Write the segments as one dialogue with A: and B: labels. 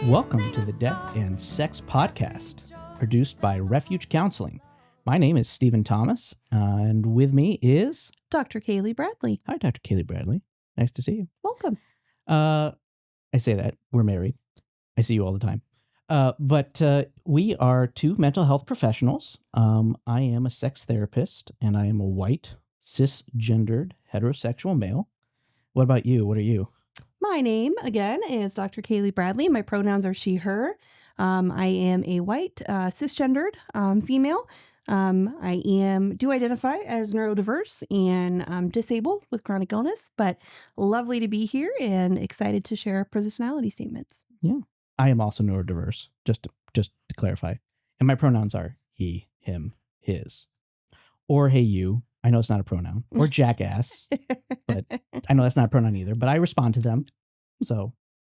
A: Welcome to the Death and Sex Podcast, produced by Refuge Counseling. My name is Stephen Thomas, and with me is
B: Dr. Kailey Bradley.
A: Hi, Dr. Kailey Bradley. Nice to see you.
B: Welcome.
A: I say that. We're married. I see you all the time. But we are two mental health professionals. I am a sex therapist, and I am a white, cisgendered, heterosexual male. What about you? What are you?
B: My name, again, is Dr. Kailey Bradley. My pronouns are she, her. I am a white, cisgendered female. I do identify as neurodiverse and disabled with chronic illness, but lovely to be here and excited to share personality statements.
A: Yeah. I am also neurodiverse, just to clarify. And my pronouns are he, him, his. Or hey, you. I know it's not a pronoun. Or jackass. But I know that's not a pronoun either. But I respond to them. So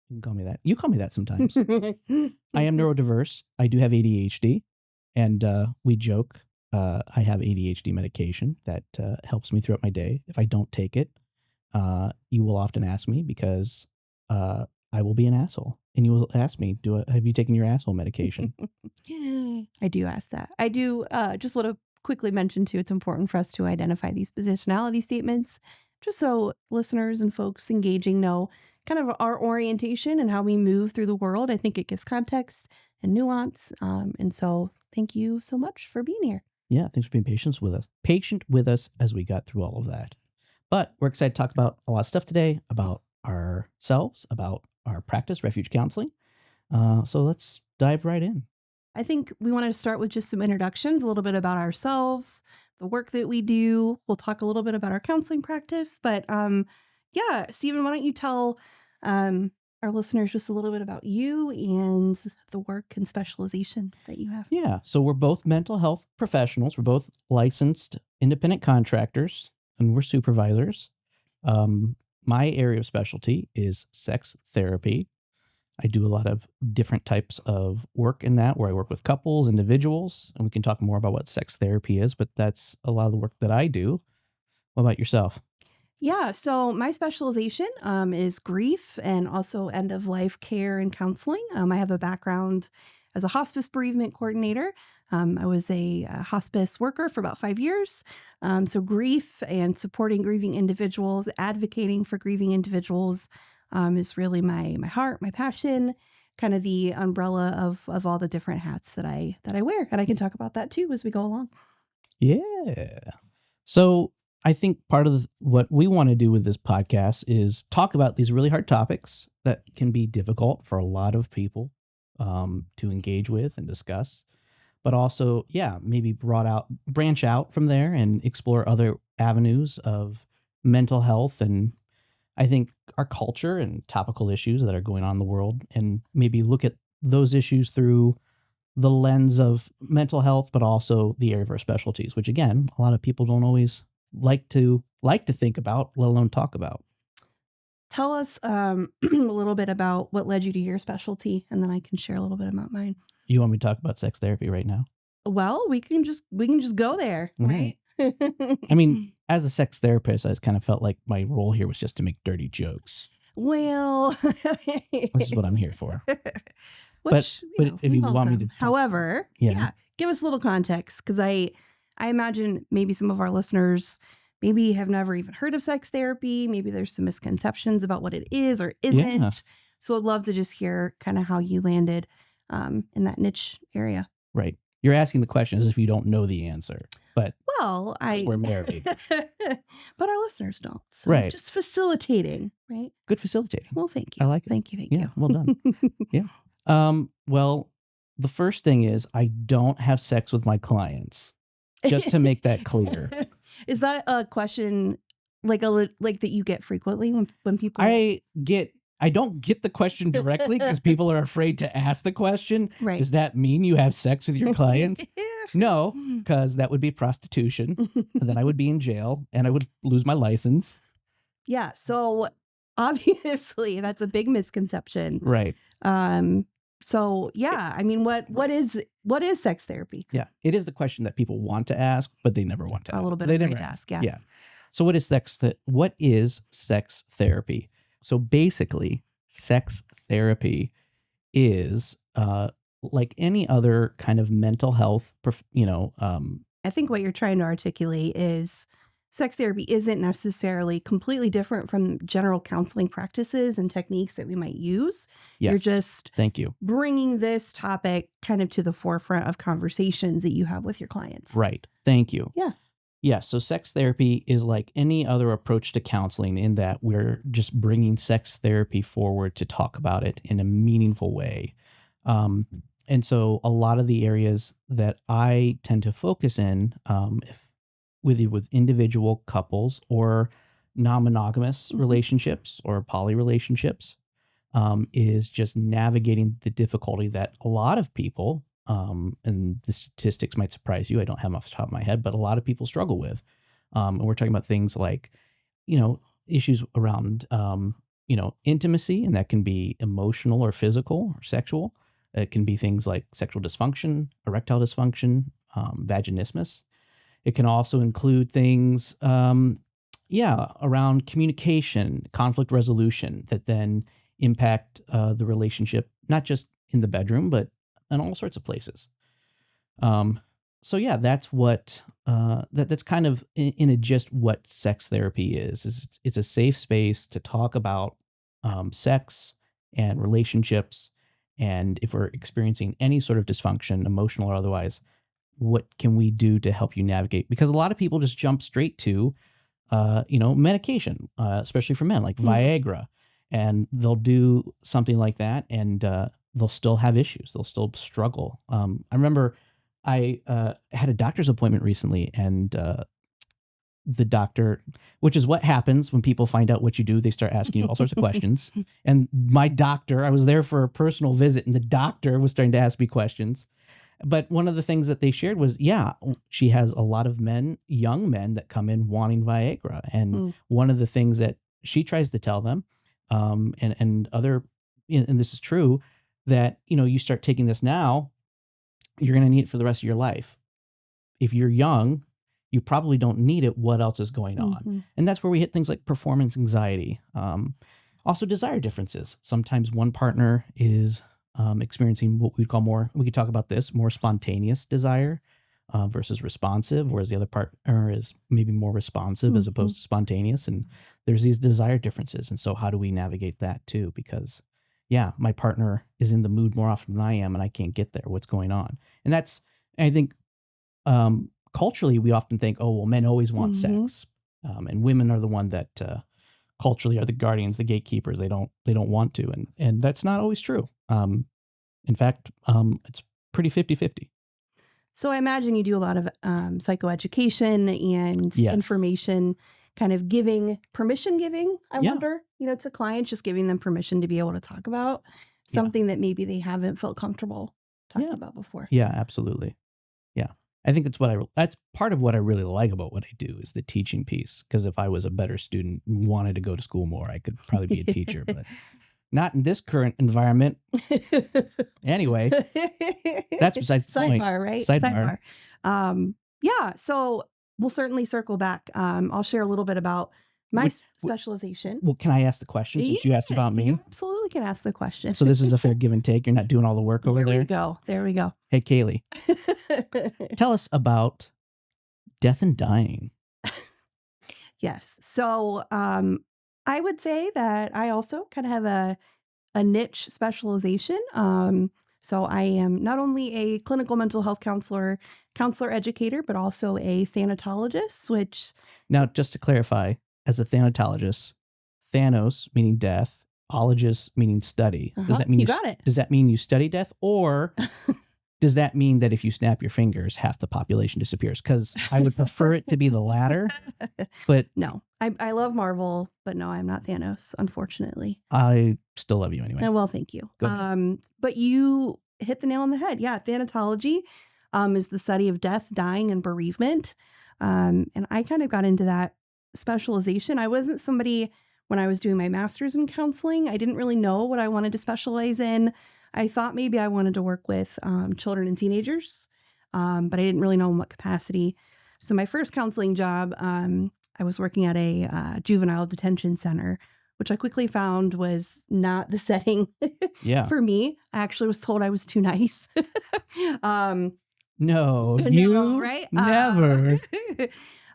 A: you can call me that. You call me that sometimes. I am neurodiverse. I do have ADHD. And we joke. I have ADHD medication that helps me throughout my day. If I don't take it, you will often ask me because I will be an asshole. And you will ask me, have you taken your asshole medication?
B: I do ask that. I do just want to quickly mention, too, it's important for us to identify these positionality statements, just so listeners and folks engaging know kind of our orientation and how we move through the world. I think it gives context and nuance. And so thank you so much for being here.
A: Yeah, thanks for being patient with us as we got through all of that. But we're excited to talk about a lot of stuff today, about ourselves, about our practice, Refuge Counseling. So let's dive right in.
B: I think we want to start with just some introductions, a little bit about ourselves, the work that we do. We'll talk a little bit about our counseling practice. But yeah, Stephen, why don't you tell our listeners just a little bit about you and the work and specialization that you have?
A: Yeah, so we're both mental health professionals. We're both licensed independent contractors, and we're supervisors. My area of specialty is sex therapy. I do a lot of different types of work in that, where I work with couples, individuals, and we can talk more about what sex therapy is, but that's a lot of the work that I do. What about yourself?
B: Yeah, so my specialization is grief and also end-of-life care and counseling. I have a background as a hospice bereavement coordinator. I was a hospice worker for about 5 years. So grief and supporting grieving individuals, advocating for grieving individuals is really my heart, my passion, kind of the umbrella of all the different hats that I wear. And I can talk about that too as we go along.
A: Yeah. So I think part of what we want to do with this podcast is talk about these really hard topics that can be difficult for a lot of people to engage with and discuss, but also, maybe branch out from there and explore other avenues of mental health and I think our culture and topical issues that are going on in the world, and maybe look at those issues through the lens of mental health, but also the area of our specialties, which again, a lot of people don't always like to think about, let alone talk about.
B: Tell us a little bit about what led you to your specialty, and then I can share a little bit about mine.
A: You want me to talk about sex therapy right now?
B: Well, we can just go there, right?
A: I mean, as a sex therapist, I just kind of felt like my role here was just to make dirty jokes.
B: Well,
A: This is what I'm here for.
B: Which,
A: but if you want me to,
B: however, give us a little context, because I imagine maybe some of our listeners maybe have never even heard of sex therapy. Maybe there's some misconceptions about what it is or isn't.
A: Yeah.
B: So I'd love to just hear kind of how you landed in that niche area.
A: Right. You're asking the question as if you don't know the answer. But we're married.
B: But our listeners don't. So
A: right.
B: Just facilitating, right?
A: Good facilitating.
B: Well, thank you.
A: I like it.
B: Thank you.
A: Yeah, well done. Yeah. Well, the first thing is I don't have sex with my clients. Just to make that clear.
B: Is that a question like that you get frequently when people?
A: I don't get the question directly because people are afraid to ask the question.
B: Right.
A: Does that mean you have sex with your clients? No, because that would be prostitution. And then I would be in jail and I would lose my license.
B: Yeah. So obviously that's a big misconception.
A: Right.
B: So I mean, what is sex therapy?
A: Yeah, it is the question that people want to ask, but they never want to ask.
B: A little bit afraid to ask. Yeah.
A: So what is sex therapy? So basically, sex therapy is like any other kind of mental health,
B: I think what you're trying to articulate is sex therapy isn't necessarily completely different from general counseling practices and techniques that we might use. You're
A: yes,
B: just
A: thank you.
B: bringing this topic kind of to the forefront of conversations that you have with your clients.
A: Right. Thank you.
B: Yeah.
A: Yeah. So sex therapy is like any other approach to counseling in that we're just bringing sex therapy forward to talk about it in a meaningful way. Um, and so a lot of the areas that I tend to focus in, with individual couples or non-monogamous
B: Mhm.
A: relationships or poly relationships, is just navigating the difficulty that a lot of people, and the statistics might surprise you. I don't have them off the top of my head, but a lot of people struggle with. And we're talking about things like, issues around, intimacy, and that can be emotional or physical or sexual. It can be things like sexual dysfunction, erectile dysfunction, vaginismus. It can also include things, around communication, conflict resolution that then impact the relationship, not just in the bedroom, but in all sorts of places. Um, so yeah, that's what that's kind of in a gist what sex therapy is. Is it's a safe space to talk about sex and relationships, and if we're experiencing any sort of dysfunction, emotional or otherwise, what can we do to help you navigate? Because a lot of people just jump straight to, medication, especially for men, like
B: Mm.
A: Viagra, and they'll do something like that, and they'll still have issues. They'll still struggle. I remember I had a doctor's appointment recently, and the doctor, which is what happens when people find out what you do, they start asking you all sorts of questions. And my doctor, I was there for a personal visit, and the doctor was starting to ask me questions. But one of the things that they shared was, she has a lot of men, young men, that come in wanting Viagra. And
B: Mm.
A: one of the things that she tries to tell them, and this is true, that, you start taking this now, you're going to need it for the rest of your life. If you're young, you probably don't need it. What else is going on?
B: Mhm.
A: And that's where we hit things like performance anxiety. Also desire differences. Sometimes one partner is experiencing what we'd call we could talk about this, more spontaneous desire versus responsive, whereas the other partner is maybe more responsive as opposed
B: Mhm.
A: to spontaneous. And there's these desire differences. And so how do we navigate that too? Because my partner is in the mood more often than I am, and I can't get there. What's going on? And I think, culturally, we often think, oh, well, men always want
B: Mhm.
A: sex, and women are the one that culturally are the guardians, the gatekeepers. They don't want to, and that's not always true. In fact, it's pretty 50-50.
B: So I imagine you do a lot of psychoeducation and
A: Yes.
B: information kind of permission giving, I
A: Yeah.
B: wonder, to clients, just giving them permission to be able to talk about
A: Yeah.
B: something that maybe they haven't felt comfortable talking
A: Yeah.
B: about before.
A: Yeah. Absolutely. Yeah. I think that's part of what I really like about what I do is the teaching piece. Because if I was a better student and wanted to go to school more, I could probably be a teacher, but not in this current environment. Anyway, that's besides the point.
B: Sidebar, right?
A: Sidebar.
B: Yeah. So we'll certainly circle back. I'll share a little bit about my
A: Which,
B: specialization.
A: well, can I ask the question since you asked
B: Yeah,
A: about
B: you
A: me?
B: absolutely can ask the question.
A: So this is a fair give and take. You're not doing all the work over
B: There we
A: there.
B: go. There we go.
A: Hey, Kailey, tell us about death and dying.
B: Yes. So I would say that I also kind of have a niche specialization. So I am not only a clinical mental health counselor educator, but also a thanatologist, which
A: Now, just to clarify, as a thanatologist, Thanos meaning death, ologist meaning study.
B: you got it.
A: Does that mean you study death, or does that mean that if you snap your fingers, half the population disappears? Because I would prefer it to be the latter, but
B: No, I love Marvel, but no, I'm not Thanos, unfortunately.
A: I still love you anyway.
B: Well, thank you.
A: Go ahead.
B: But you hit the nail on the head. Yeah, thanatology is the study of death, dying, and bereavement. And I kind of got into that specialization. I wasn't somebody when I was doing my master's in counseling. I didn't really know what I wanted to specialize in. I thought maybe I wanted to work with children and teenagers, but I didn't really know in what capacity. So my first counseling job, I was working at a juvenile detention center which I quickly found was not the setting
A: Yeah.
B: for me. I actually was told I was too nice. um,
A: No,
B: no,
A: you
B: right?
A: never.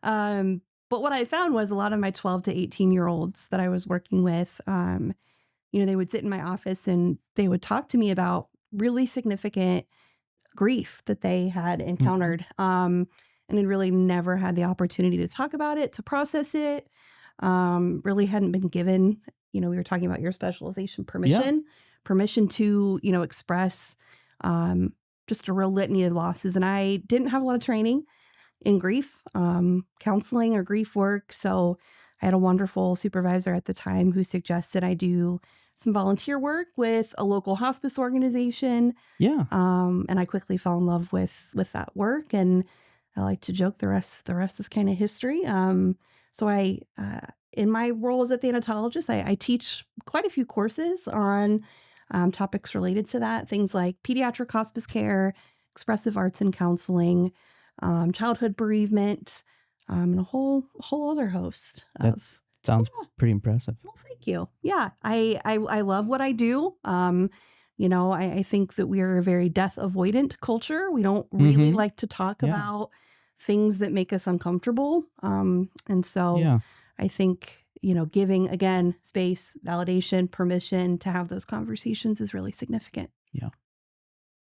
B: Um, but what I found was a lot of my 12 to 18-year-olds that I was working with, they would sit in my office and they would talk to me about really significant grief that they had
A: Mhm.
B: encountered, and had really never had the opportunity to talk about it, to process it. Really hadn't been given, we were talking about your specialization,
A: Yeah.
B: permission to, express um, just a real litany of losses. And I didn't have a lot of training in grief, counseling or grief work. So I had a wonderful supervisor at the time who suggested I do some volunteer work with a local hospice organization.
A: Yeah.
B: And I quickly fell in love with that work. And I like to joke the rest is kind of history. So I in my role as a thanatologist, I teach quite a few courses on topics related to that, things like pediatric hospice care, expressive arts and counseling, childhood bereavement, and a whole other host
A: That
B: of.
A: sounds
B: Yeah,
A: pretty impressive.
B: well, thank you. Yeah, I love what I do. I think that we are a very death avoidant culture. We don't really
A: Mhm.
B: like to talk
A: Yeah.
B: about things that make us uncomfortable. And so
A: Yeah.
B: I think, giving again space, validation, permission to have those conversations is really significant.
A: Yeah.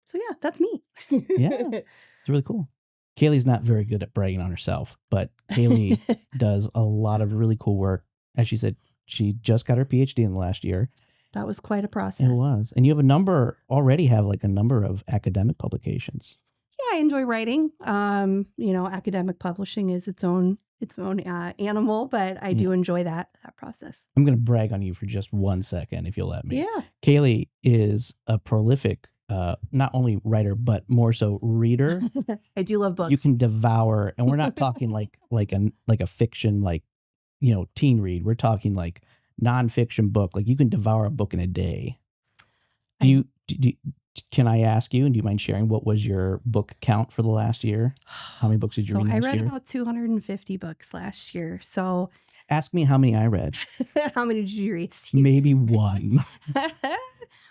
B: So yeah, that's me.
A: Yeah. It's really cool. Kaylee's not very good at bragging on herself, but Kailey does a lot of really cool work. As she said, she just got her PhD in the last year.
B: That was quite a
A: It
B: process.
A: was. And you have a number of academic publications.
B: Yeah, I enjoy writing. Academic publishing is its own animal, but I
A: Yeah.
B: do enjoy that process.
A: I'm going to brag on you for just 1 second, if you'll let me.
B: Yeah.
A: Kailey is a prolific, not only writer, but more so reader.
B: I do love books.
A: You can devour, and we're not talking like a fiction, teen read. We're talking like nonfiction book. Like you can devour a book in a day. Can I ask you, and do you mind sharing what was your book count for the last year? How many books did you
B: So
A: read
B: I
A: last
B: read
A: year?
B: about 250 books last year. So
A: Ask me how many I read.
B: how many did you read, Steve?
A: Maybe one.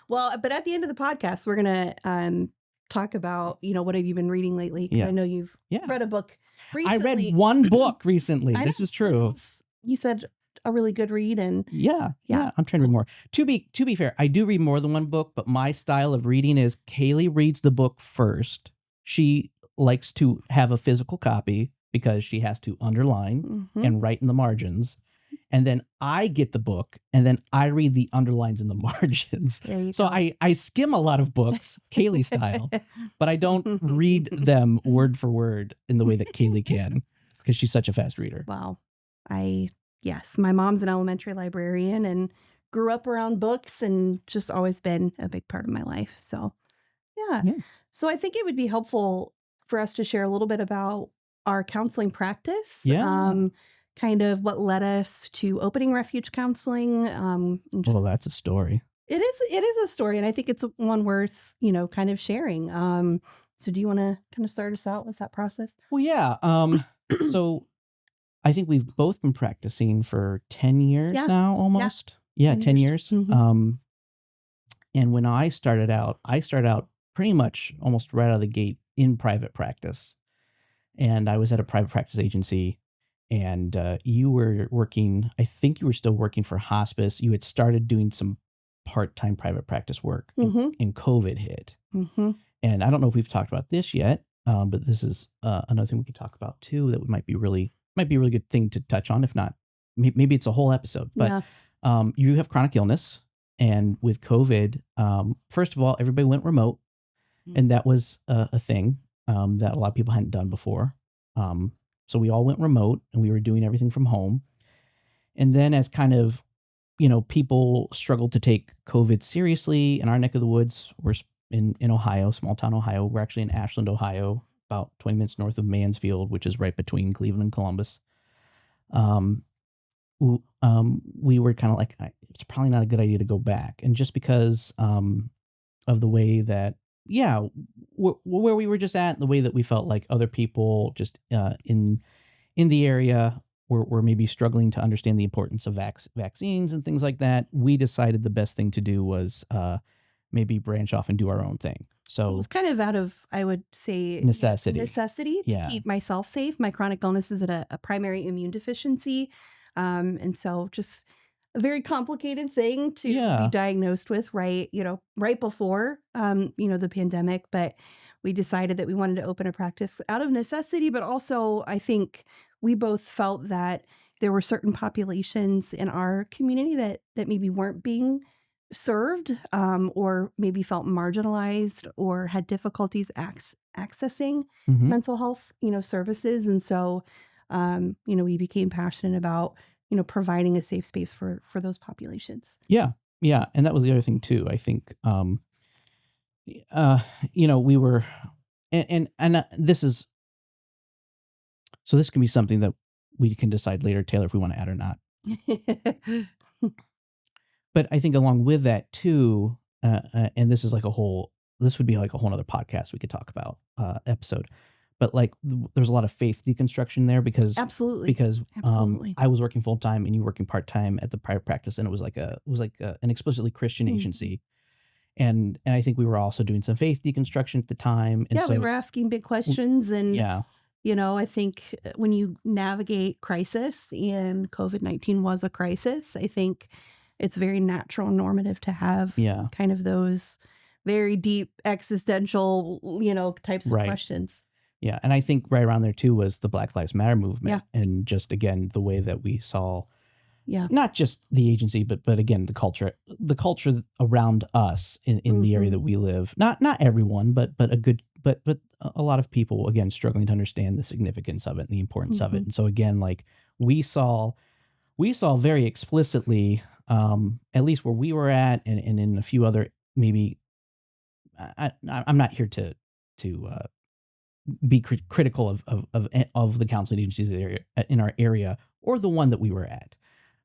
B: Well, but at the end of the podcast, we're gonna talk about, what have you been reading lately? 'Cause
A: Yeah.
B: I know you've
A: Yeah.
B: read a book
A: I
B: recently.
A: read one book recently.
B: I
A: This
B: know,
A: is
B: but it
A: true.
B: was, you said, a really good read, and
A: Yeah.
B: Yeah,
A: I'm trying to read
B: cool.
A: more. To be fair, I do read more than one book, but my style of reading is Kailey reads the book first. She likes to have a physical copy because she has to underline
B: Mhm.
A: and write in the margins. And then I get the book and then I read the underlines in the margins.
B: There you
A: So
B: go.
A: I skim a lot of books, Kailey style, but I don't read them word for word in the way that Kailey can because she's such a fast reader.
B: Wow. Yes, my mom's an elementary librarian and grew up around books and just always been a big part of my life. So, yeah.
A: Yeah.
B: So I think it would be helpful for us to share a little bit about our counseling practice,
A: Yeah.
B: kind of what led us to opening refuge counseling. And just
A: Well, that's a story.
B: it is a story, and I think it's one worth, kind of sharing. So do you want to kind of start us out with that process?
A: Well, yeah. So I think we've both been practicing for 10 years
B: Yeah.
A: now, almost. Yeah,
B: 10
A: 10
B: years.
A: years.
B: Mhm.
A: And when I started out pretty much almost right out of the gate in private practice. And I was at a private practice agency, and you were working, I think you were still working for hospice. You had started doing some part-time private practice work,
B: Mhm.
A: and COVID hit.
B: Mhm.
A: And I don't know if we've talked about this yet, but this is another thing we could talk about too. That might be a really good thing to touch on. If not, maybe it's a whole episode. But
B: Yeah.
A: you have chronic illness, and with COVID, first of all, everybody went remote, and that was a thing that a lot of people hadn't done before. So we all went remote, and we were doing everything from home. And then, as kind of people struggled to take COVID seriously in our neck of the woods. We're in Ohio, small town Ohio. We're actually in Ashland, Ohio, about 20 minutes north of Mansfield, which is right between Cleveland and Columbus. We were kind of like, it's probably not a good idea to go back. And just because of the way that, where we were just at, the way that we felt like other people just in the area were maybe struggling to understand the importance of vaccines and things like that, we decided the best thing to do was maybe branch off and do our own thing.
B: So it was
A: So
B: kind of out of, I would say,
A: necessity.
B: necessity to
A: Yeah.
B: keep myself safe. My chronic illness is a primary immune deficiency. And so just a very complicated thing to be
A: Yeah.
B: diagnosed with, right, right before, the pandemic. But we decided that we wanted to open a practice out of necessity, but also I think we both felt that there were certain populations in our community that maybe weren't being served, or maybe felt marginalized or had difficulties accessing
A: Hmm.
B: mental health, services. And so, we became passionate about, providing a safe space for those populations.
A: Yeah. Yeah. And that was the other thing too. I think, uh, we were, and this is, so this can be something that we can decide later, Taylor, if we want to add or not. But I think along with that too, and this is like this would be like a whole other podcast we could talk about, episode. But like there's a lot of faith deconstruction there
B: Absolutely.
A: because
B: Absolutely.
A: I was working full time and you working part time at the private practice, and it was like an explicitly Christian
B: Mhm.
A: agency, and I think we were also doing some faith deconstruction at the time, and
B: Yeah, we
A: so
B: were asking big
A: w-
B: questions. And,
A: yeah,
B: I think when you navigate crisis, and COVID-19 was a crisis, I think it's very natural and normative to have
A: yeah,
B: kind of those very deep existential, types of
A: right.
B: questions.
A: Yeah, and I think right around there too was the Black Lives Matter
B: Yeah.
A: movement, and just again the way that we saw
B: Yeah.
A: not just the agency, but again the culture around us in the area
B: Mhm.
A: that we live. Not everyone, but a good but a lot of people again struggling to understand the significance of it and the importance of it.
B: Mhm.
A: And so again, like we saw we saw very explicitly, at least where we were at, and in a few other maybe. I'm not here to be critical of the counseling agencies in our area or the one that we were at.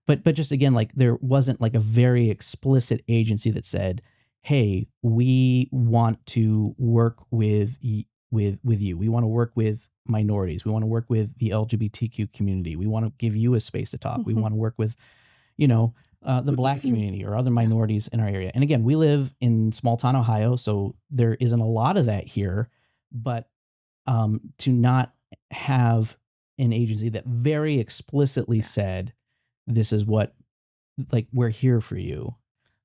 A: But just again, like there wasn't like a very explicit agency that said, "Hey, we want to work with you. We want to work with minorities. We want to work with the LGBTQ community. We want to give you a space to talk. We
B: Mhm.
A: want to work with, you know, the Black community or other
B: Yeah.
A: minorities in our area." And again, we live in small town Ohio, so there isn't a lot of that here. But to not have an agency that very explicitly
B: Yeah.
A: said, "This is what like we're here for you."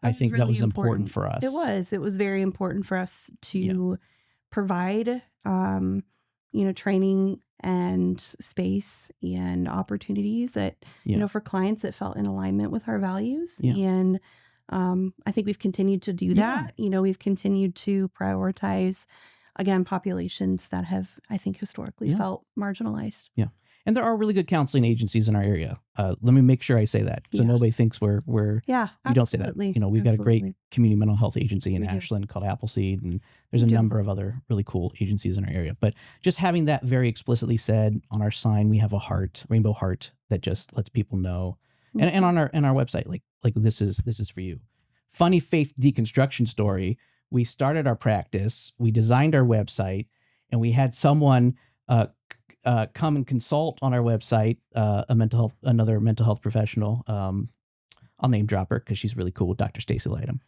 A: I
B: That was
A: think that
B: really
A: was important
B: important.
A: for
B: It
A: us.
B: was. It was very important for us
A: Yeah.
B: to provide, training and space and opportunities that,
A: Yeah.
B: for clients that felt in alignment with our values.
A: Yeah.
B: And I think we've continued to do
A: Yeah.
B: that. We've continued to prioritize, again, populations that have, I think, historically
A: Yeah.
B: felt marginalized.
A: Yeah. And there are really good counseling agencies in our area. Let me make sure I say that so
B: Yeah.
A: nobody thinks we
B: Yeah,
A: don't say that.
B: absolutely.
A: We've got a great
B: Absolutely.
A: community mental health agency in
B: We do.
A: Ashland called Appleseed, and there's
B: We
A: a
B: do.
A: number of other really cool agencies in our area. But just having that very explicitly said on our sign, we have a heart, rainbow heart, that just lets people know, and
B: Mhm.
A: on our website, like this is for you. Funny faith deconstruction story. We started our practice, we designed our website, and we had someone uh, come and consult on our website, another mental health professional. I'll name drop her because she's really cool, Dr. Stacy Lightham.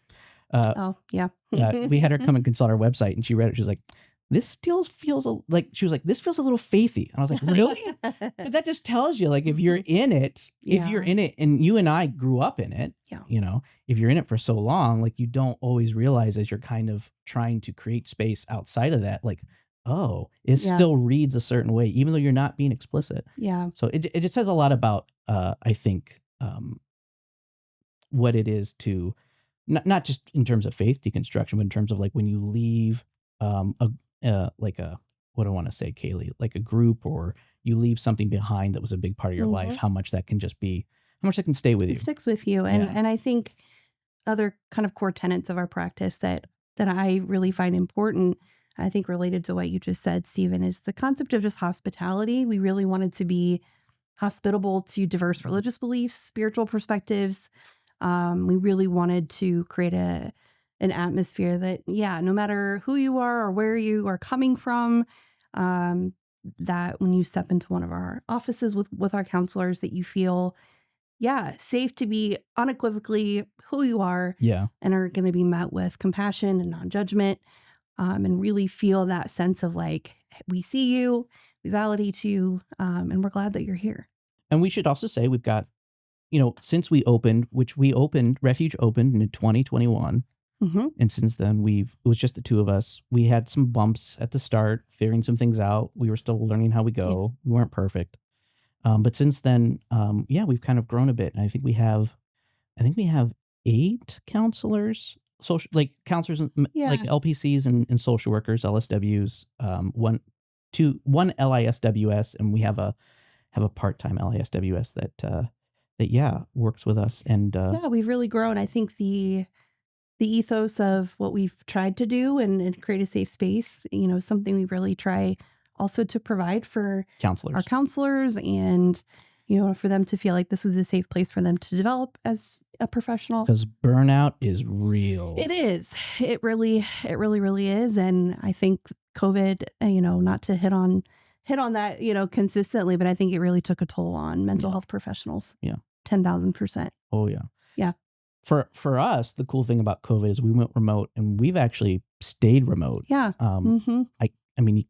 A: Uh,
B: Oh, yeah.
A: we had her come and consult our website, and she read it. She was like, "This still feels like," she was like, "This feels a little faithy." And I was like, "Really?" But that just tells you, like, if you're
B: Mhm.
A: in it,
B: Yeah.
A: and you and I grew up in it,
B: Yeah.
A: if you're in it for so long, like, you don't always realize as you're kind of trying to create space outside of that, like, oh, it
B: Yeah.
A: still reads a certain way, even though you're not being explicit.
B: Yeah.
A: So it just says a lot about, I think, what it is to not just in terms of faith deconstruction, but in terms of like when you leave a like a what do I want to say, Kaylee, like a group, or you leave something behind that was a big part of your life,
B: Mhm.
A: how much that can just be, how much that can stay with
B: It
A: you.
B: sticks with you. And
A: Yeah.
B: and I think other kind of core tenets of our practice that I really find important, I think related to what you just said, Stephen, is the concept of just hospitality. We really wanted to be hospitable to diverse religious beliefs, spiritual perspectives. We really wanted to create an atmosphere that, yeah, no matter who you are or where you are coming from, um, that when you step into one of our offices with our counselors, that you feel, safe to be unequivocally who you are
A: Yeah.
B: and are going to be met with compassion and non-judgment, and really feel that sense of like, we see you, we validate you, and we're glad that you're here.
A: And we should also say we've got, since we opened, Refuge opened in 2021.
B: Mm-hmm.
A: And since then, it was just the two of us. We had some bumps at the start, figuring some things out. We were still learning how we go. We weren't perfect. But since then, we've kind of grown a bit. And I think we have 8 counselors, counselors, like LPCs and social workers, LSWs, one LISWS, and we have a part-time LISWS that works with us. And
B: We've really grown. I think the ethos of what we've tried to do and create a safe space, something we really try also to provide for our counselors, and, for them to feel like this is a safe place for them to develop as a professional.
A: Because burnout is real.
B: It is. It really, really is. And I think COVID, not to hit on that, consistently, but I think it really took a toll on mental health professionals.
A: Yeah.
B: 10,000%.
A: Oh, yeah.
B: Yeah.
A: For us, the cool thing about COVID is we went remote, and we've actually stayed remote.
B: Yeah.
A: I mean,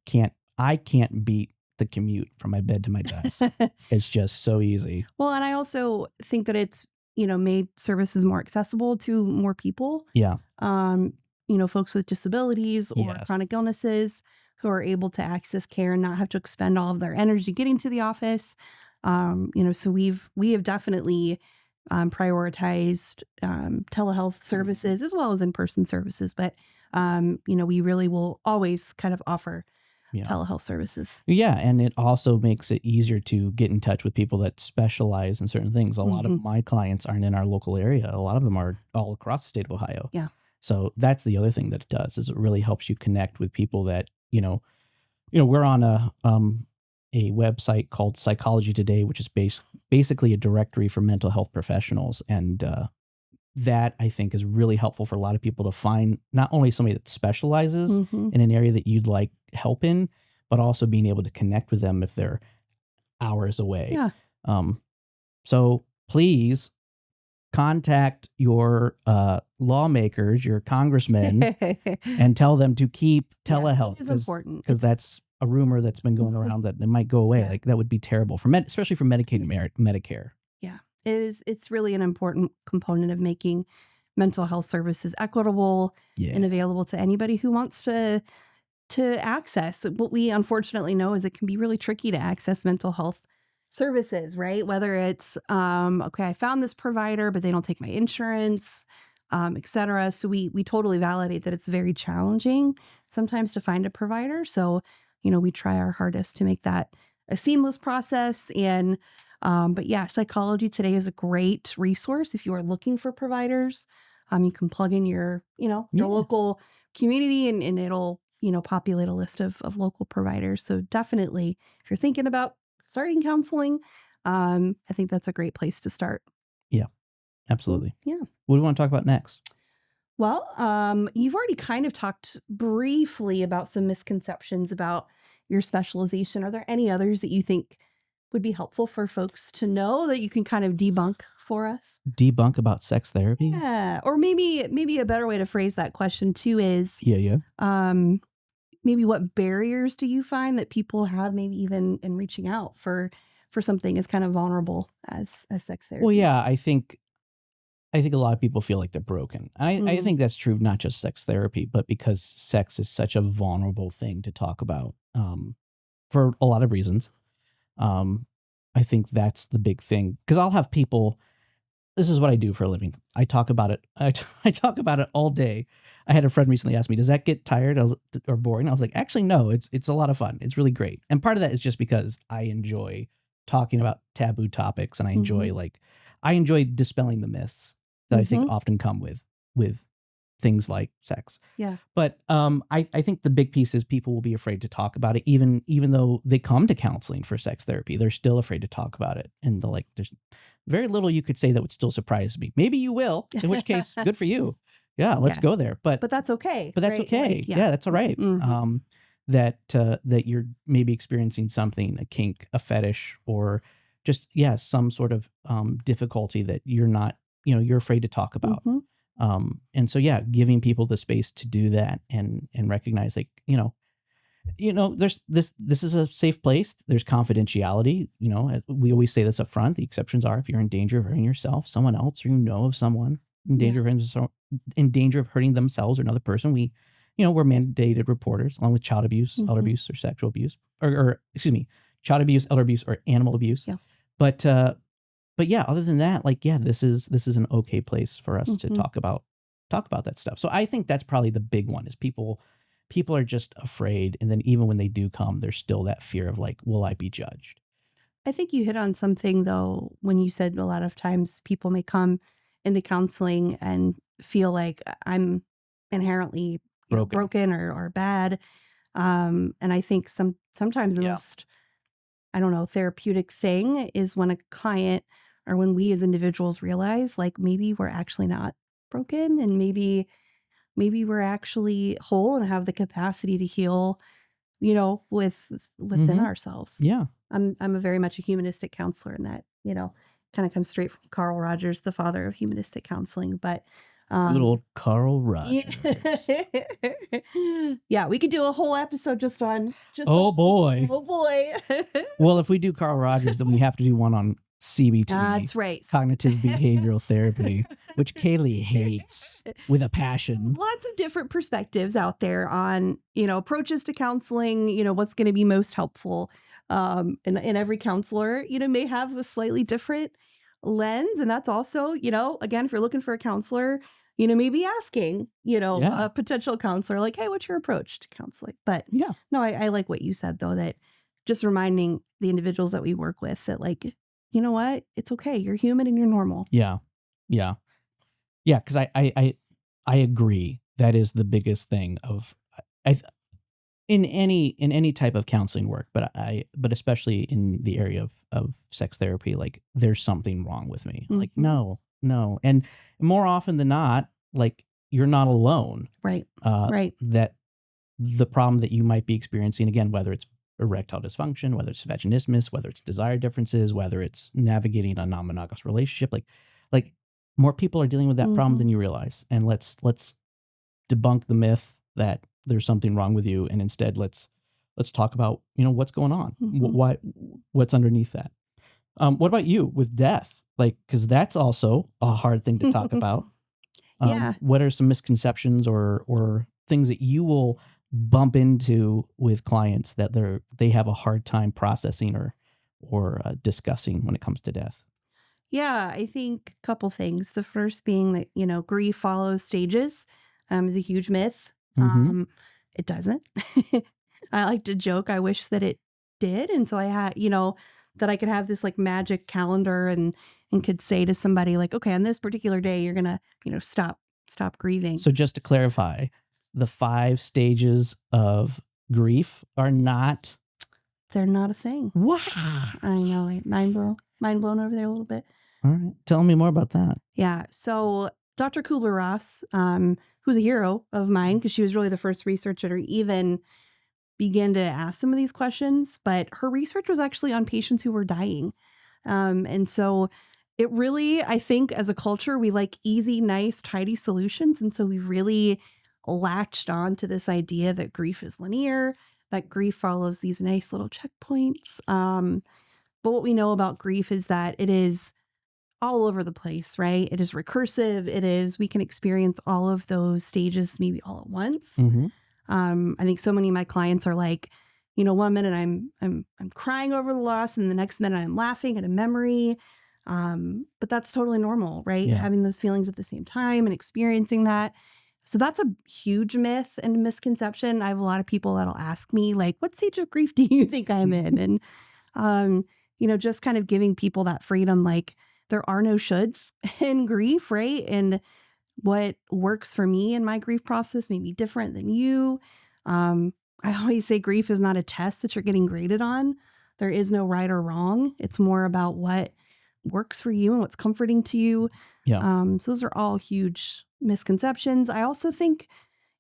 A: I can't beat the commute from my bed to my desk. It's just so easy.
B: Well, and I also think that it's, made services more accessible to more people.
A: Yeah.
B: Folks with disabilities or chronic illnesses who are able to access care and not have to expend all of their energy getting to the office. So we have definitely prioritized telehealth services as well as in-person services. But, we really will always kind of offer telehealth services.
A: Yeah. And it also makes it easier to get in touch with people that specialize in certain things. A lot of my clients aren't in our local area. A lot of them are all across the state of Ohio.
B: Yeah.
A: So that's the other thing that it does, is it really helps you connect with people that, we're on a website called Psychology Today, which is basically a directory for mental health professionals. And that, I think, is really helpful for a lot of people to find not only somebody that specializes in an area that you'd like help in, but also being able to connect with them if they're hours away.
B: Yeah.
A: So please contact your lawmakers, your congressmen, and tell them to keep telehealth.
B: It's important.
A: Because that's a rumor that's been going around that it might go away. Like, that would be terrible especially for Medicaid and Medicare.
B: Yeah, it is. It's really an important component of making mental health services equitable and available to anybody who wants to access. What we unfortunately know is it can be really tricky to access mental health services, right? Whether it's, okay, I found this provider, but they don't take my insurance, et cetera. So we totally validate that it's very challenging sometimes to find a provider. So, we try our hardest to make that a seamless process. And, but Psychology Today is a great resource if you are looking for providers. You can plug in your local community and it'll, populate a list of local providers. So definitely, if you're thinking about starting counseling, I think that's a great place to start.
A: Yeah, absolutely.
B: Yeah.
A: What do we want to talk about next?
B: Well, you've already kind of talked briefly about some misconceptions about your specialization. Are there any others that you think would be helpful for folks to know that you can kind of debunk for us?
A: Debunk about sex therapy?
B: Yeah. Or maybe a better way to phrase that question too is, maybe what barriers do you find that people have, maybe even in reaching out for something as kind of vulnerable as sex therapy?
A: Well, yeah, I think a lot of people feel like they're broken. I think that's true, not just sex therapy, but because sex is such a vulnerable thing to talk about, for a lot of reasons. I think that's the big thing, because I'll have people. This is what I do for a living. I talk about it. I talk about it all day. I had a friend recently ask me, "Does that get tired or boring?" I was like, "Actually, no. It's a lot of fun. It's really great." And part of that is just because I enjoy talking about taboo topics, and I enjoy dispelling the myths that I think often come with things like sex.
B: Yeah.
A: But I think the big piece is people will be afraid to talk about it, even though they come to counseling for sex therapy. They're still afraid to talk about it, and there's very little you could say that would still surprise me. Maybe you will, in which case, good for you. Yeah, let's go there. But
B: that's okay.
A: But that's
B: right?
A: okay.
B: Like,
A: yeah, that's all right. that you're maybe experiencing something, a kink, a fetish, or just some sort of difficulty that you're afraid to talk about.
B: Mhm.
A: And so giving people the space to do that and recognize, like, there's this is a safe place. There's confidentiality. We always say this up front. The exceptions are if you're in danger of hurting yourself, someone else, or of someone in
B: Yeah.
A: in danger of hurting themselves or another person. We're mandated reporters, along with child abuse, elder
B: Mhm.
A: abuse, or sexual abuse, or excuse me, child abuse, elder abuse, or animal abuse.
B: Yeah.
A: But other than that, like, this is an okay place for us to
B: Mhm.
A: talk about that stuff. So I think that's probably the big one, is people are just afraid, and then even when they do come, there's still that fear of, like, will I be judged?
B: I think you hit on something though when you said a lot of times people may come into counseling and feel like I'm inherently,
A: Broken.
B: broken or bad. And I think sometimes the
A: Yeah.
B: most, I don't know, therapeutic thing is when a client or when we as individuals realize like maybe we're actually not broken, and maybe we're actually whole and have the capacity to heal, within
A: Mhm.
B: ourselves.
A: Yeah.
B: I'm a very much a humanistic counselor, and that, kind of comes straight from Carl Rogers, the father of humanistic counseling. But
A: Good
B: um
A: old Carl
B: yeah.
A: Rogers.
B: Yeah, we could do a whole episode
A: Oh, boy.
B: oh boy.
A: Well, if we do Carl Rogers, then we have to do one on CBT,
B: That's right.
A: cognitive behavioral therapy, which Kaylee hates with a passion.
B: Lots of different perspectives out there on, approaches to counseling, what's going to be most helpful. And every counselor, may have a slightly different lens. And that's also, again, if you're looking for a counselor, maybe asking,
A: Yeah.
B: a potential counselor, like, hey, what's your approach to counseling? But
A: Yeah.
B: no, I like what you said, though, that just reminding the individuals that we work with that, like, you know what? It's okay. You're human and you're normal.
A: Yeah. Yeah. Yeah, because I agree. That is the biggest thing of I th- in any type of counseling work, but especially in the area of sex therapy, like, there's something wrong with me. Like,
B: Hmm.
A: no, no. And more often than not, like, you're not alone.
B: Right.
A: Uh
B: Right.
A: that the problem that you might be experiencing, again, whether it's erectile dysfunction, whether it's vaginismus, whether it's desire differences, whether it's navigating a non-monogamous relationship, like more people are dealing with that problem
B: Hmm.
A: than you realize. And let's debunk the myth that there's something wrong with you, and instead let's talk about, what's going on.
B: Hmm.
A: What's underneath that. What about you with death? Like, because that's also a hard thing to talk about.
B: Yeah.
A: What are some misconceptions or things that you will bump into with clients that they have a hard time processing or discussing when it comes to death?
B: Yeah, I think a couple things. The first being that, grief follows stages, is a huge myth.
A: Mm-hmm.
B: It doesn't. I like to joke, I wish that it did. And so I had, that I could have this like magic calendar and could say to somebody like, okay, on this particular day, you're gonna, stop grieving.
A: So just to clarify, the 5 stages of grief are not.
B: They're not a thing.
A: Wow.
B: I know, right? Mind blown over there a little bit.
A: All right. Tell me more about that.
B: Yeah. So Dr. Kubler-Ross, who's a hero of mine because she was really the first researcher to even begin to ask some of these questions, but her research was actually on patients who were dying. And so it really, I think as a culture, we like easy, nice, tidy solutions. And so we've really latched on to this idea that grief is linear, that grief follows these nice little checkpoints. But what we know about grief is that it is all over the place, right? It is recursive. We can experience all of those stages maybe all at once.
A: Mm-hmm.
B: I think so many of my clients are like, one minute I'm crying over the loss, and the next minute I'm laughing at a memory. But that's totally normal, right?
A: Yeah.
B: Having those feelings at the same time and experiencing that. So that's a huge myth and misconception. I have a lot of people that'll ask me, like, what stage of grief do you think I'm in? And um, just kind of giving people that freedom, like there are no shoulds in grief, right? And what works for me in my grief process may be different than you. I always say grief is not a test that you're getting graded on. There is no right or wrong. It's more about what works for you and what's comforting to you.
A: Yeah.
B: So those are all huge misconceptions. I also think,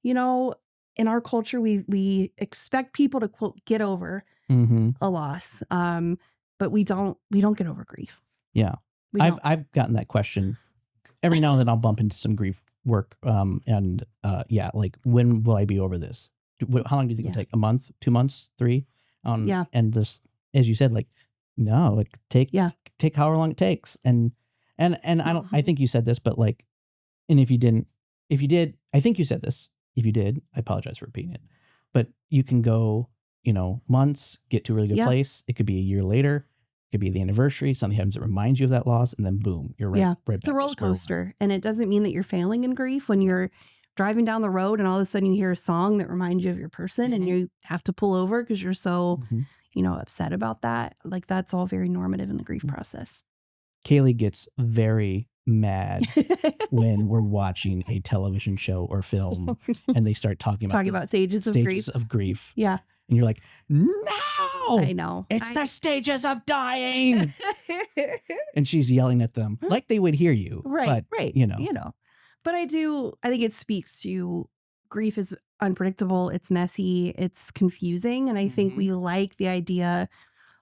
B: you know, in our culture, we expect people to quote get over
A: Mm-hmm.
B: a loss, but we don't get over grief.
A: Yeah.
B: We don't.
A: I've gotten that question every now and then. I'll bump into some grief work. And yeah, like, when will I be over this? How long do you think it'll take? A month, 2 months, 3?
B: Yeah.
A: And this, as you said, like, no, like, take however long it takes. And I think you said this, but like, and if you did, I think you said this. If you did, I apologize for repeating it. But you can go, months, get to a really good place. It could be a year later. It could be the anniversary. Something happens that reminds you of that loss, and then boom, you're right back
B: It's a
A: to
B: roller
A: square one.
B: coaster, and it doesn't mean that you're failing in grief when you're driving down the road and all of a sudden you hear a song that reminds you of your person, and you have to pull over because you're so upset about that. Like, that's all very normative in the grief process.
A: Kailey gets very mad when we're watching a television show or film and they start talking about
B: stages
A: of grief.
B: Yeah.
A: And you're like, no,
B: I know.
A: It's the stages of dying. And she's yelling at them like they would hear you.
B: Right.
A: But,
B: right. But I think it speaks to grief is unpredictable. It's messy. It's confusing. And I think we like the idea,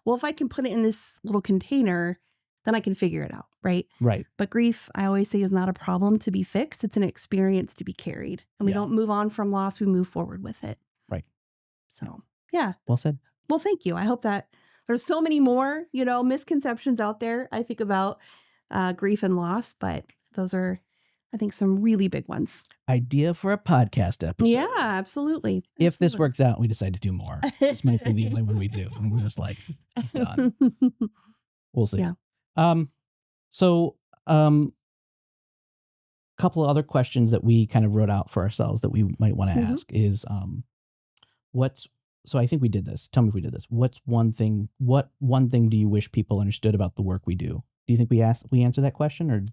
B: well, if I can put it in this little container, then I can figure it out. Right.
A: Right.
B: But grief, I always say, is not a problem to be fixed. It's an experience to be carried. And we don't move on from loss. We move forward with it.
A: Right.
B: So, yeah.
A: Well said.
B: Well, thank you. I hope that there's so many more, misconceptions out there, I think, about grief and loss, but those are, I think, some really big ones.
A: Idea for a podcast episode.
B: Yeah, absolutely.
A: If this works out, we decide to do more. This might be the only one we do. And we're just like, done. We'll see.
B: Yeah.
A: So, couple of other questions that we kind of wrote out for ourselves that we might want to ask is, so I think we did this. Tell me if we did this. What one thing do you wish people understood about the work we do? Do you think we answered that question, or?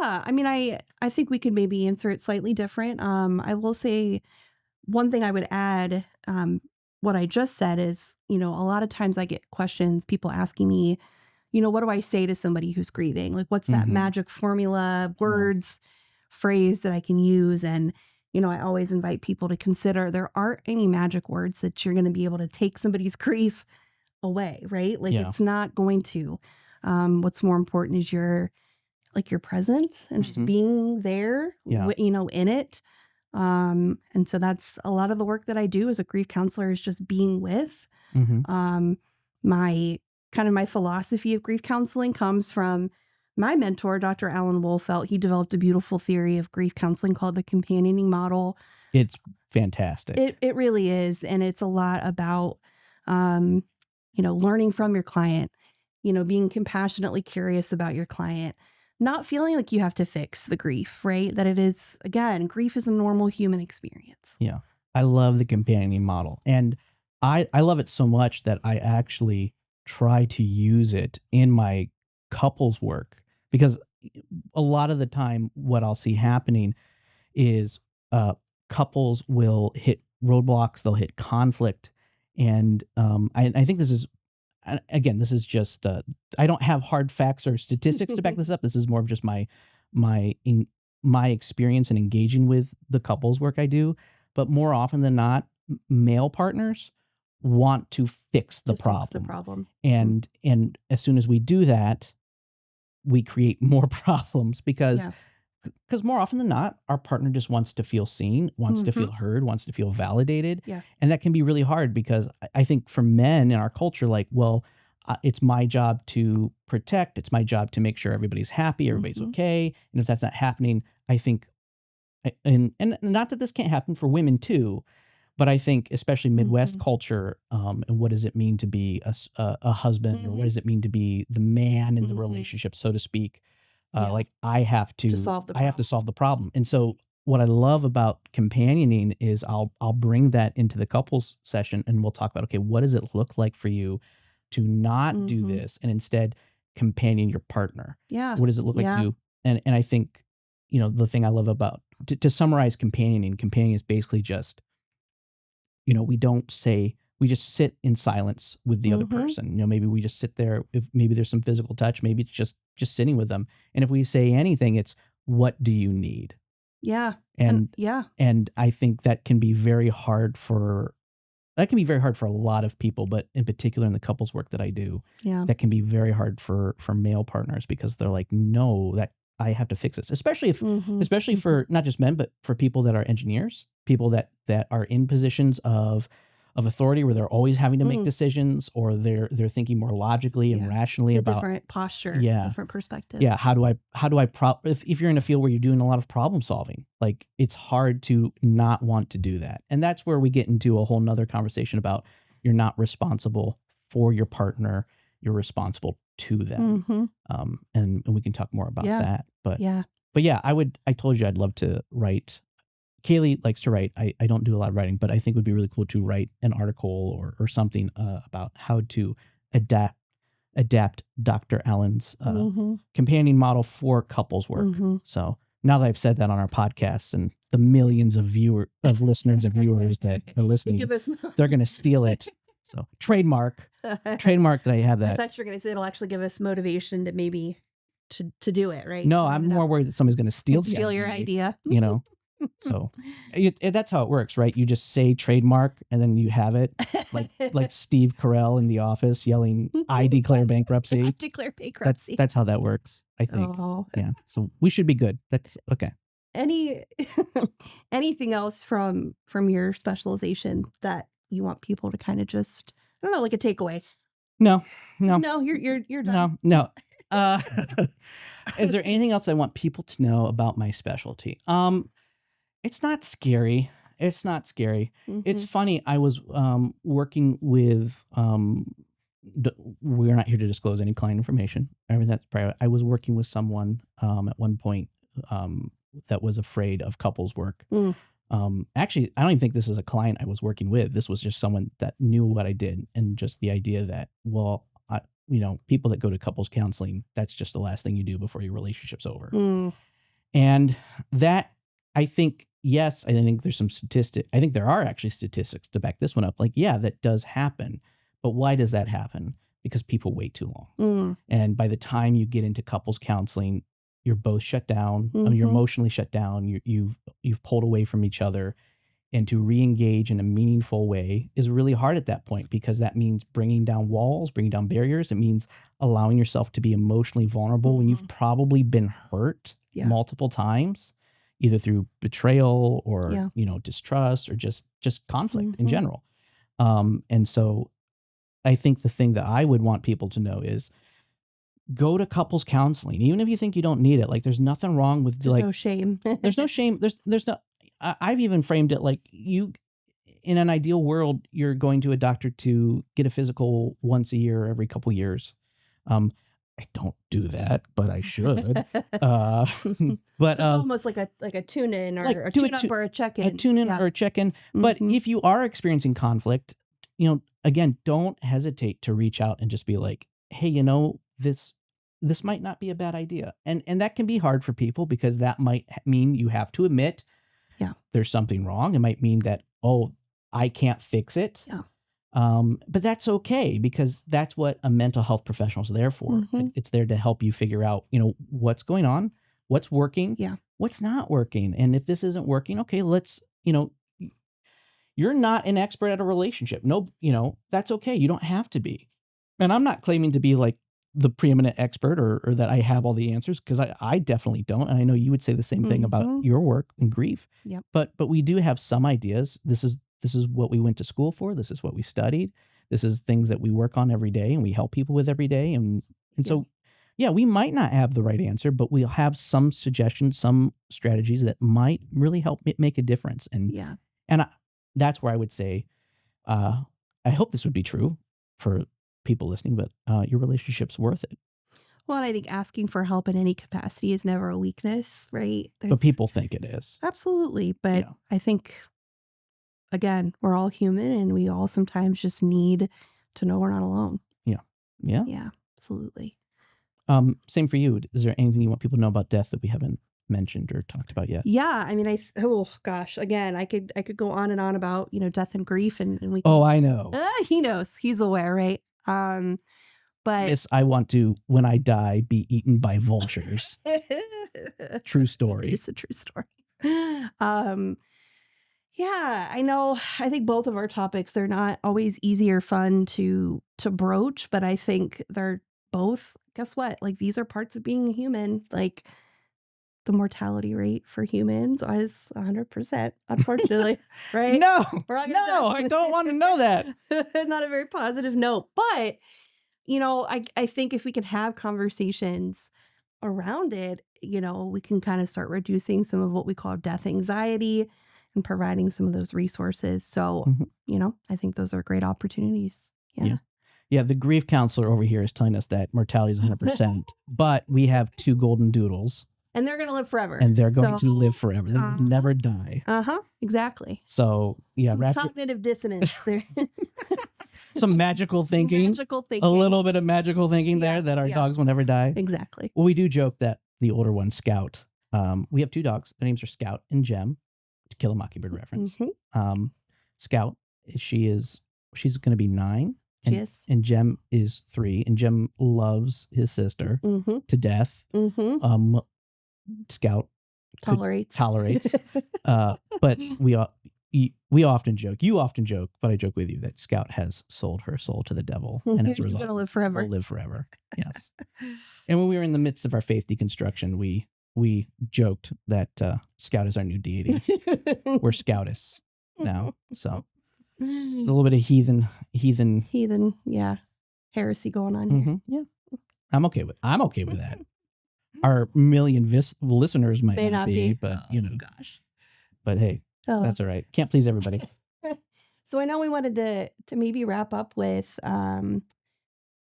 B: Yeah. I mean, I think we could maybe answer it slightly different. I will say one thing I would add, what I just said is, a lot of times I get questions, people asking me, what do I say to somebody who's grieving? Like, what's that magic formula, words, phrase that I can use? And, I always invite people to consider there aren't any magic words that you're going to be able to take somebody's grief away, right? Like, it's not going to. What's more important is your presence and just being there, in it. And so that's a lot of the work that I do as a grief counselor, is just being with. My philosophy of grief counseling comes from my mentor, Dr. Alan Wolfelt. He developed a beautiful theory of grief counseling called the companioning model.
A: It's fantastic.
B: It really is. And it's a lot about, learning from your client, being compassionately curious about your client, not feeling like you have to fix the grief, right? That it is, again, grief is a normal human experience.
A: Yeah. I love the companioning model. And I love it so much that I actually try to use it in my couples work, because a lot of the time what I'll see happening is couples will hit roadblocks, they'll hit conflict. And I think this is, again, this is just, I don't have hard facts or statistics to back this up. This is more of just my experience in engaging with the couples work I do. But more often than not, male partners want to fix the problem. And as soon as we do that, we create more problems, because more often than not, our partner just wants to feel seen, wants to feel heard, wants to feel validated.
B: Yeah.
A: And that can be really hard, because I think for men in our culture, like, well, it's my job to protect. It's my job to make sure everybody's happy, everybody's okay. And if that's not happening, I think, and not that this can't happen for women too, but I think especially Midwest culture, and what does it mean to be a husband, or what does it mean to be the man in the relationship, so to speak? Like, I have to solve the problem. And so what I love about companioning is I'll bring that into the couples session, and we'll talk about, okay, what does it look like for you to not do this and instead companion your partner?
B: Yeah.
A: What does it look like to, and I think, the thing I love about, to summarize companioning is basically just, we just sit in silence with the other person. Maybe we just sit there. If maybe there's some physical touch, maybe it's just sitting with them. And if we say anything, it's, what do you need?
B: Yeah.
A: And
B: yeah.
A: and I think that can be very hard for a lot of people, but in particular in the couples work that I do,
B: Yeah.
A: that can be very hard for male partners because they're like, no, that I have to fix this. Especially for not just men, but for people that are engineers, people that are in positions of authority where they're always having to make decisions, or they're thinking more logically and rationally
B: It's a
A: about
B: different posture, different perspective.
A: yeah, how do I if you're in a field where you're doing a lot of problem solving, like it's hard to not want to do that. And that's where we get into a whole nother conversation about you're not responsible for your partner, you're responsible to them. And we can talk more about that. But
B: Yeah.
A: yeah, I told you I'd love to write. Kailey likes to write. I don't do a lot of writing, but I think it would be really cool to write an article or something about how to adapt Dr. Allen's companion model for couples work. So now that I've said that on our podcast and the millions of listeners and viewers that are listening, they're going to steal it. So trademark that I have that.
B: I thought you were going to say it'll actually give us motivation to maybe to do it, right?
A: No, I'm more worried that somebody's going to steal
B: your idea.
A: You know. So that's how it works, right? You just say trademark and then you have it, like Steve Carell in The Office yelling, "I declare bankruptcy."
B: I declare bankruptcy.
A: That's how that works, I think.
B: Oh.
A: Yeah. So we should be good. That's okay.
B: Anything else from your specialization that you want people to kind of just, I don't know, like a takeaway?
A: No,
B: you're done.
A: No. Is there anything else I want people to know about my specialty? It's not scary. It's It's funny. I was working with we're not here to disclose any client information. I mean, that's private. I was working with someone at one point that was afraid of couples work. Actually, I don't even think this is a client I was working with. This was just someone that knew what I did, and just the idea that, well, people that go to couples counseling, that's just the last thing you do before your relationship's over. And that, I think, yes, I think there's some statistics. I think there are actually statistics to back this one up. Like, yeah, that does happen. But why does that happen? Because people wait too long. And by the time you get into couples counseling, you're both shut down. I mean, you're emotionally shut down. You've pulled away from each other. And to re-engage in a meaningful way is really hard at that point, because that means bringing down walls, bringing down barriers. It means allowing yourself to be emotionally vulnerable when you've probably been hurt multiple times, either through betrayal or distrust or just conflict in general. And so I think the thing that I would want people to know is go to couples counseling, even if you think you don't need it. Like, there's nothing wrong with
B: There's no shame.
A: There's no shame. There's no. I've even framed it like, you, in an ideal world, you're going to a doctor to get a physical once a year, every couple years. I don't do that, but I should. But
B: so it's almost like a tune-in or a tune-up or a check-in.
A: A tune-in or a check-in. But if you are experiencing conflict, again, don't hesitate to reach out and just be like, hey, this might not be a bad idea. And that can be hard for people, because that might mean you have to admit there's something wrong. It might mean that, oh, I can't fix it.
B: Yeah.
A: But that's okay, because that's what a mental health professional is there for. It's there to help you figure out, what's going on, what's working, what's not working. And if this isn't working, okay, let's, you're not an expert at a relationship. No, that's okay. You don't have to be. And I'm not claiming to be like the preeminent expert or that I have all the answers, because I definitely don't. And I know you would say the same thing about your work and grief.
B: Yep.
A: But we do have some ideas. This is what we went to school for. This is what we studied. This is things that we work on every day and we help people with every day. And so, yeah, we might not have the right answer, but we'll have some suggestions, some strategies that might really help make a difference. And that's where I would say, I hope this would be true for people listening, but your relationship's worth it.
B: Well, and I think asking for help in any capacity is never a weakness, right?
A: But people think it is.
B: Absolutely. But I think, again, we're all human, and we all sometimes just need to know we're not alone. Yeah, absolutely.
A: Same for you. Is there anything you want people to know about death that we haven't mentioned or talked about yet?
B: Yeah, I mean, oh gosh, again, I could go on and on about death and grief, and we.
A: Oh, I know.
B: He knows. He's aware, right? But
A: yes, I want to, when I die, be eaten by vultures. True story.
B: It's a true story. um, yeah, I know. I think both of our topics, they're not always easy or fun to broach, but I think they're both, guess what? Like these are parts of being a human. Like the mortality rate for humans is 100%, unfortunately, right?
A: No,
B: We're not
A: no, I don't want to know that.
B: Not a very positive note, but I think if we can have conversations around it, we can kind of start reducing some of what we call death anxiety and providing some of those resources. So,
A: Mhm.
B: I think those are great opportunities.
A: Yeah.
B: Yeah.
A: Yeah, the grief counselor over here is telling us that mortality is 100%, but we have 2 golden doodles,
B: And they're going to live forever.
A: and they're going to
B: So,
A: live forever. They will never die.
B: Exactly.
A: So, yeah,
B: Some cognitive dissonance there.
A: some magical thinking,
B: Magical thinking.
A: a little bit of magical thinking there that our
B: yeah.
A: dogs will never die.
B: Exactly.
A: Well, we do joke that the older one, Scout, we have 2 dogs. Their names are Scout and Gem, to Kill a Mockingbird reference.
B: Mhm.
A: Scout, she's going to be 9.
B: She is.
A: And Gem is 3. And Gem loves his sister
B: Mhm.
A: to death.
B: Mhm.
A: Scout
B: Tolerates.
A: But we often joke. You often joke, but I joke with you that Scout has sold her soul to the devil, and as a
B: You're
A: result,
B: going to live forever.
A: will live forever. Yes. And when we were in the midst of our faith deconstruction, we joked that Scout is our new deity. We're Scoutists now, so a little bit of heathen.
B: Yeah, heresy going on here.
A: Yeah, I'm okay with that. Our million listeners might
B: May
A: not be, but
B: gosh.
A: But hey, that's all right. Can't please everybody.
B: So I know we wanted to maybe wrap up with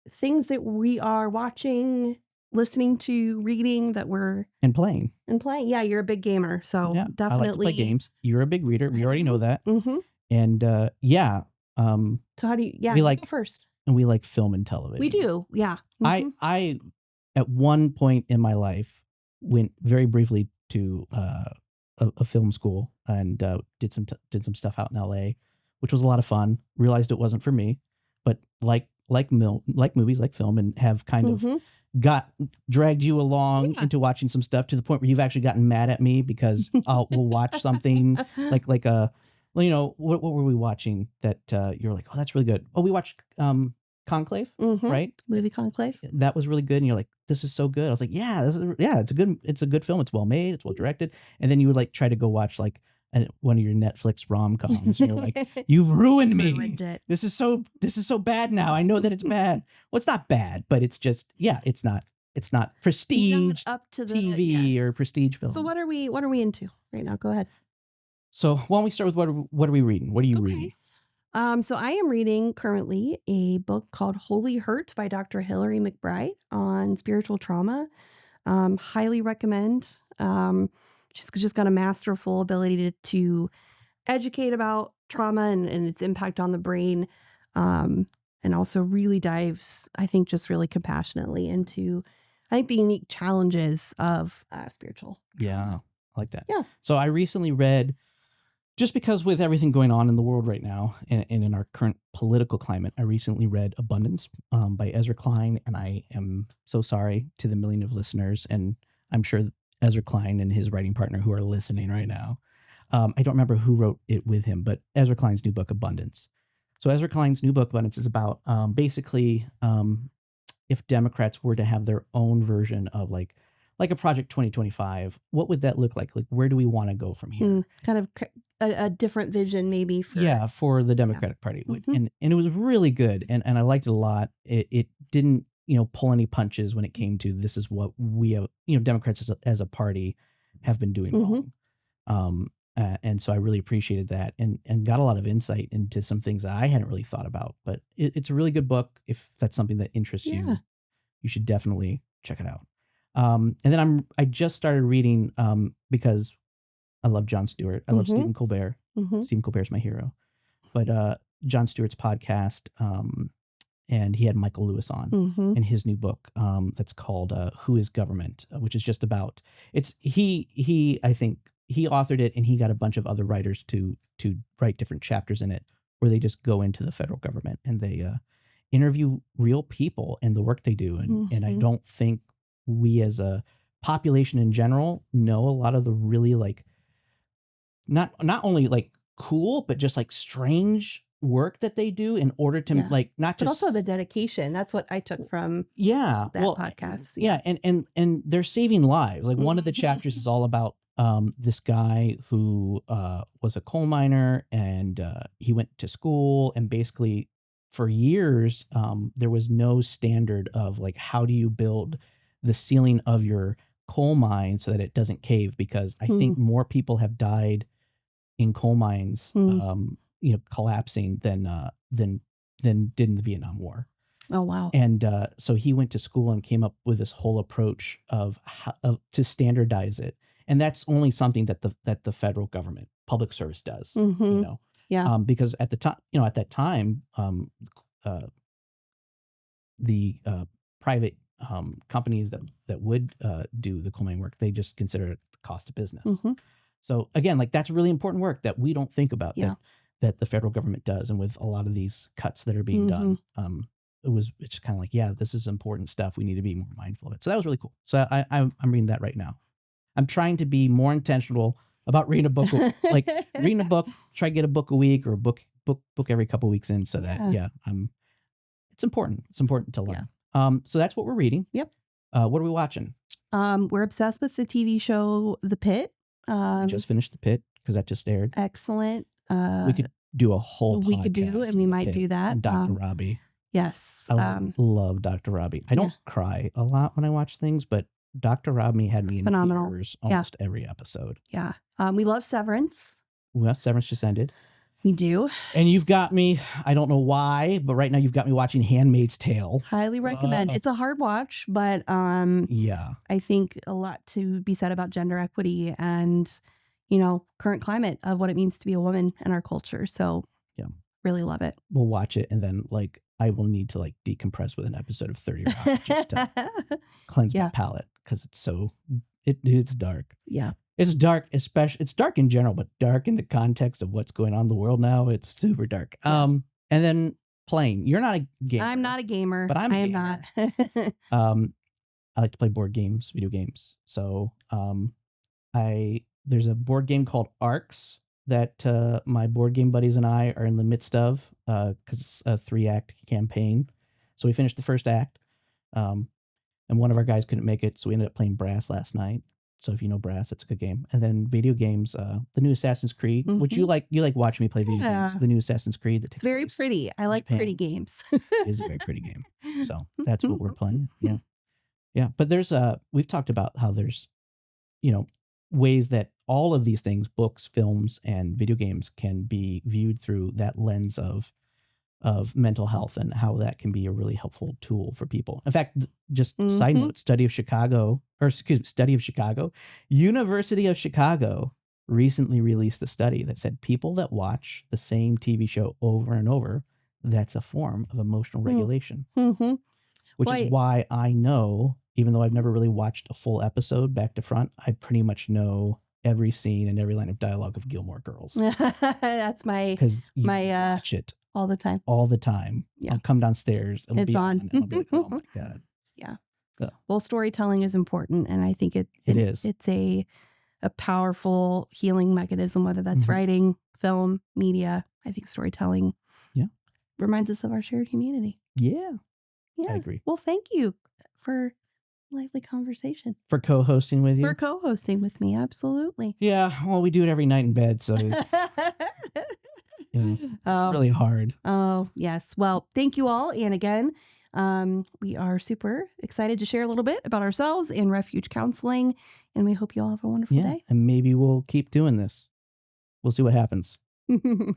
B: things that we are watching, listening to, reading that we're
A: and playing.
B: Yeah, you're a big gamer, so
A: Yeah,
B: definitely
A: I like to play games. You're a big reader. We already know that.
B: Mm-hmm.
A: And yeah.
B: So how do you? Yeah, go first.
A: And we like film and television.
B: We do. Yeah. Mm-hmm.
A: I at one point in my life went very briefly to a film school and did some stuff out in LA, which was a lot of fun. Realized it wasn't for me, but like movies, like film, and have kind of dragged you along into watching some stuff to the point where you've actually gotten mad at me because we'll watch something like what were we watching that you're like, oh, that's really good. Oh, we watched Conclave, right?
B: Movie Conclave.
A: That was really good, and you're like, this is so good. I was like, yeah, it's a good film. It's well made. It's well directed. And then you would like try to go watch like one of your Netflix rom-coms, and you're like, you've ruined me.
B: Ruined it.
A: This is so bad now. I know that it's bad. Well, it's not bad, but it's just it's not prestige
B: not up to the
A: TV or prestige film.
B: So what are we into right now? Go ahead.
A: So why don't we start with what are we reading? What are you reading?
B: So I am reading currently a book called Holy Hurt by Dr. Hilary McBride on spiritual trauma. Highly recommend. She's just got a masterful ability to educate about trauma and its impact on the brain. And also really dives, I think, just really compassionately into, I think, the unique challenges of spiritual trauma.
A: Yeah, I like that.
B: Yeah.
A: So I recently read, just because with everything going on in the world right now and in our current political climate, I recently read Abundance by Ezra Klein, and I am so sorry to the million of listeners, and I'm sure Ezra Klein and his writing partner who are listening right now. I don't remember who wrote it with him, but Ezra Klein's new book, Abundance. So Ezra Klein's new book, Abundance, is about basically if Democrats were to have their own version of like a Project 2025, what would that look like? Like, where do we want to go from here?
B: Kind of a different vision maybe
A: for the Democratic Party. And it was really good, and I liked it a lot. It didn't pull any punches when it came to this is what we have, Democrats as a party have been doing wrong. And so I really appreciated that and got a lot of insight into some things that I hadn't really thought about. But it's a really good book. If that's something that interests you, you should definitely check it out. And then I just started reading because I love Jon Stewart. I love Stephen Colbert. Stephen Colbert's my hero. But Jon Stewart's podcast, and he had Michael Lewis on in his new book that's called Who is Government, which is just about I think he authored it, and he got a bunch of other writers to write different chapters in it where they just go into the federal government and they interview real people and the work they do. And I don't think we as a population in general know a lot of the really like not only like cool, but just like strange work that they do in order to
B: Yeah.
A: like not
B: But
A: just
B: also the dedication. That's what I took from
A: yeah
B: that
A: well
B: podcast.
A: yeah and they're saving lives. Like one of the chapters is all about this guy who was a coal miner, and he went to school, and basically for years there was no standard of like how do you build the ceiling of your coal mine so that it doesn't cave, because I think more people have died in coal mines collapsing than did in the Vietnam War.
B: Oh, wow.
A: And so he went to school and came up with this whole approach of how to standardize it, and that's only something that the federal government public service does.
B: Yeah.
A: Because at the time, at that time, the private companies that would do the coal mine work, they just consider it the cost of business. So again, like that's really important work that we don't think about that the federal government does, and with a lot of these cuts that are being done. It's kind of like, yeah, this is important stuff. We need to be more mindful of it. So that was really cool. So I'm reading that right now. I'm trying to be more intentional about reading a book, like reading a book, try to get a book a week or a book every couple of weeks in, so that, it's important. It's important to learn. So that's what we're reading.
B: Yep.
A: What are we watching?
B: We're obsessed with the TV show, The Pit.
A: We just finished The Pit because that just aired.
B: Excellent.
A: We could do a whole podcast.
B: We could do, and we might do that.
A: And Dr. Robbie.
B: Yes.
A: I love Dr. Robbie. I don't cry a lot when I watch things, but Dr. Robbie had me in tears almost every episode.
B: Yeah. We love Severance.
A: Well, Severance just ended.
B: We do.
A: And you've got me, I don't know why, but right now you've got me watching Handmaid's Tale.
B: Highly recommend. It's a hard watch, but I think a lot to be said about gender equity and, current climate of what it means to be a woman in our culture. So really love it.
A: We'll watch it, and then like I will need to like decompress with an episode of 30 Rock just to cleanse my palate, because it's dark.
B: Yeah.
A: It's dark, it's dark in general, but dark in the context of what's going on in the world now. It's super dark. And then playing. You're not a gamer.
B: I'm not a gamer,
A: but I am not. I like to play board games, video games. So there's a board game called Arcs that my board game buddies and I are in the midst of, because it's a 3-act campaign. So we finished the first act, and one of our guys couldn't make it, so we ended up playing Brass last night. So if you know Brass, it's a good game. And then video games, the new Assassin's Creed, which you like watching me play video games. The new Assassin's Creed that takes
B: very pretty. I like
A: Japan.
B: Pretty games.
A: It is a very pretty game. So that's what we're playing. Yeah. Yeah. But there's we've talked about how there's, ways that all of these things, books, films, and video games, can be viewed through that lens of mental health, and how that can be a really helpful tool for people. In fact, just side note, Study of Chicago, University of Chicago recently released a study that said people that watch the same TV show over and over, that's a form of emotional regulation. Which is why I know, even though I've never really watched a full episode back to front, I pretty much know every scene and every line of dialogue of Gilmore Girls.
B: That's my
A: watch it
B: all the time.
A: All the time.
B: Yeah.
A: I'll come downstairs. It'll be on. And I'll be like, oh my God.
B: Yeah.
A: So.
B: Well, storytelling is important, and I think it
A: is.
B: It's a powerful healing mechanism, whether that's writing, film, media. I think storytelling reminds us of our shared humanity.
A: Yeah.
B: Yeah.
A: I agree.
B: Well, thank you for lively conversation.
A: For co-hosting with you.
B: For co-hosting with me, absolutely.
A: Yeah. Well, we do it every night in bed, so it's really hard.
B: Oh, yes. Well, thank you all. And again, we are super excited to share a little bit about ourselves in refuge counseling, and we hope you all have a wonderful day.
A: And maybe we'll keep doing this. We'll see what happens.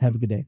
A: Have a good day.